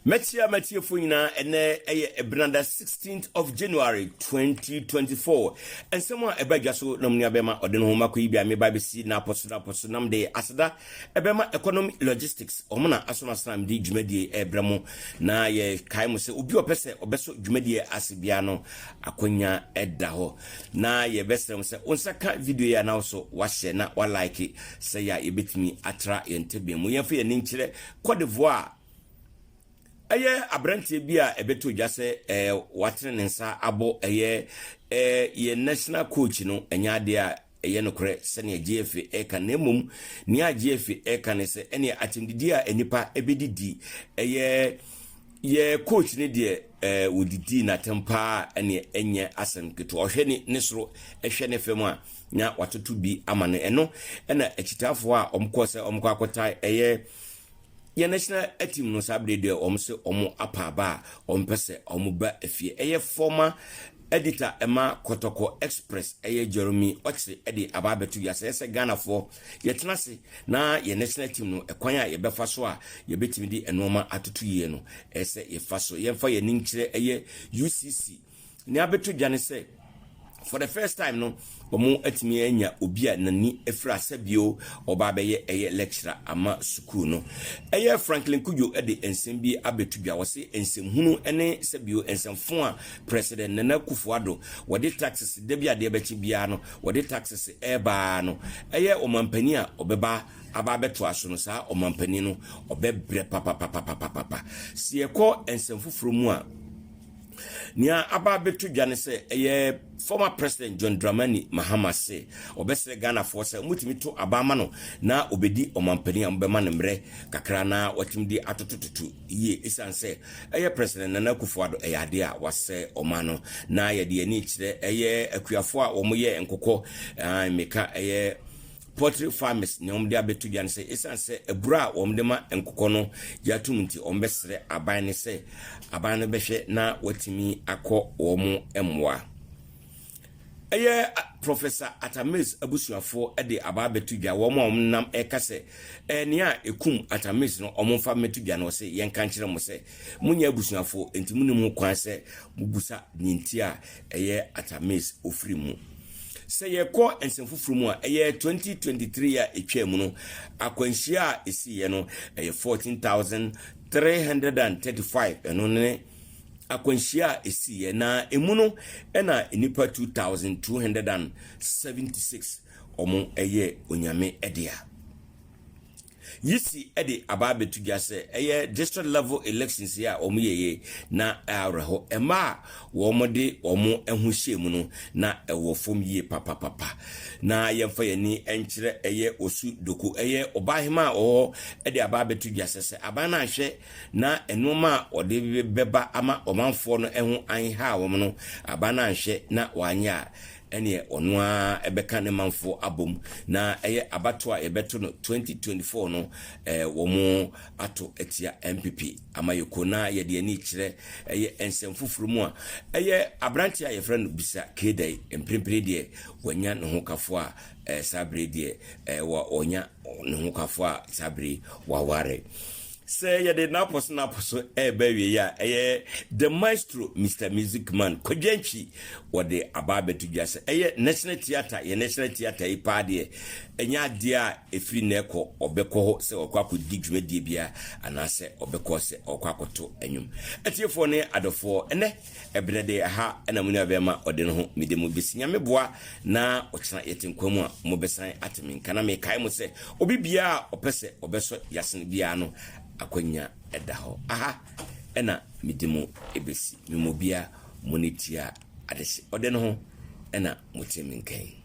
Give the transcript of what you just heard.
Metia Funina and Branda 16th of January 2024. And someone a begaso nomnia bema ɔdeneho makoibia me babisi na posonam de asada ebema economy logistics omona asonasam di dwumadie ebramo na ye kai mo se obi opese obeso dwumadie asibia no akonya edda ho na ye besrem se onsaka video ya na so wa share na wa like se ya yebetimi atra yentebe mu yemfa ye ninkyire Cote d'Ivoire aye abrantie bia ebeto jase watene nsa abo ye national coach no enyade a eye nokre sene GFA eka nemum ni a GFA eka ne se ene atimdidi a enipa ebedidi ye coach ne de wodidi na tempa ene enye asem keto ohwe ne soro ehwe ne fem a nya watoto bi amane eno ena ekitafo a omkose omkwakota ye national team no sabre de omse omo apaba ompese omuba efie former editor Emma Kotoko Express Jeremy Oxley edi ababetu yase Ghana for yetenase na ye national team no ekwanya ye befa so a ye betimi di enoma atoto ye no ese ye fa so ye mfa ye ninkire UCC ni abetu jane se for the first time no omo atimi anya obi a nani efra sabio oba beye lecturer ama school no Franklin Kujo ede ensem bi abetu bia wose ensem hunu ene sabio ensem fon a president Nana Kufuado wode taxes de bia de bechi bia no wode taxes eba no omampani a obeba aba beto aso no sa omampani no obebre papa si ekọ ensem fufuru mu a nia aba betu dwane se former president John Dramani Mahama se obesere Ghana for se mutimi to abama no na obedi omampani ambema ne mre kakra na watimdi atotototo ye esanse president Nana Kufuado ade a wase omano na ye de ani kire akuafo a omoye nkokọ meka poultry farmers ne omde abetu dwane se esanse ebura omde ma nkokọ no yatumnti ombesere aban ne se aban no behwe na watimi akọ omo emwa Professor Atamis abusuafo ede ababetu dwa wo ma omnam ekase enia ekum Atamis no omfa metu dwa no se yenka nkire mo se munya abusuafo enti munum kwan se bubusa ninti a Atamis ofri mu se ye ko ensemfufuru mu a 2023 a etwam no akwanhia a esiye no 14,335 eno ne akwanhia esiye na emuno ena enipa 2,276 omo onyame edea yisi ede ababetu gyase district level elections ya omo na areho ema wo mode omo ehuhyemu no na ewo fom ye papa na yemfa yani enkire osu doku obahema ede ababetu gyase se abana hwe na enoma ode beba ama omanfo no ehu anha wo no abana hwe na wanya ene onwa ebeka ne manfo abom na abato a ebeto no 2024 no wo ato etia MPP amayoko na ye de ani kire ensemfufuru mu a abranti a ye friend bisa kedai emprempre de wanya ne ho kafo a sabre de wa onya ne ho kafo a sabre wa ware say ya de naposo ebewe ya the maestro Mr. Music Man Kojenchi wode ababetu gyase national theater ipade enya dia efri neko obekọ ho se okwakọ digwedie bia anase obekọ se okwakoto enyum etiefo ne adofo ene ebrede ha na munu abema ɔdeneho midemu bisinya meboa na okena yetenkwamu a mobesan atemi kana me kai mo se obibia opese obeso yasen bia no akonya edaho ena midemu ebesi mimobia monitia adese ɔdeneho ena mutemi nkan